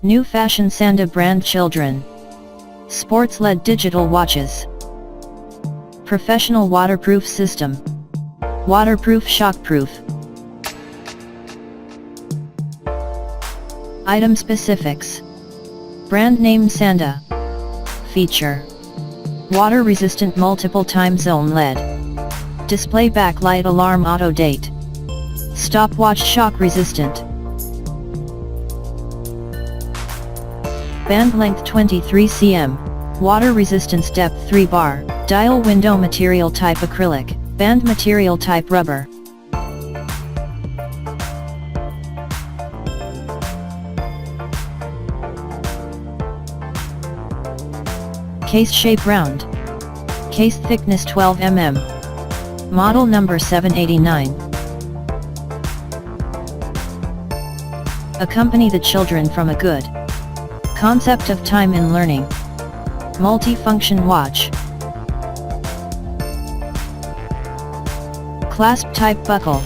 New fashion SANDA brand children. Sports-led digital watches. Professional waterproof system. Waterproof shockproof. Item specifics. Brand name SANDA. Feature. Water resistant multiple time zone LED. Display backlight alarm auto date. Stopwatch shock resistant. Band length 23 cm. Water resistance depth 3 bar. Dial window material type acrylic. Band material type rubber. Case shape round. Case thickness 12 mm. Model number 789. Accompany the children from a good concept of time in learning. Multi-function watch. Clasp type buckle.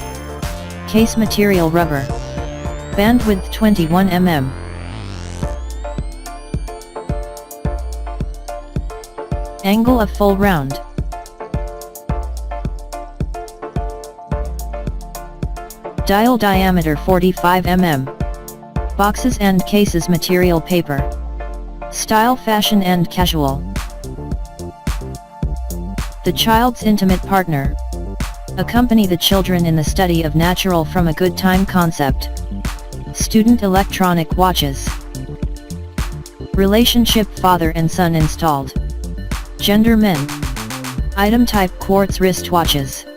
Case material rubber. Bandwidth 21 mm. Angle of full round. Dial diameter 45 mm. Boxes and cases material paper. Style fashion and casual. The child's intimate partner. Accompany the children in the study of natural from a good time concept. Student electronic watches. Relationship father and son installed. Gender men. Item type quartz wristwatches.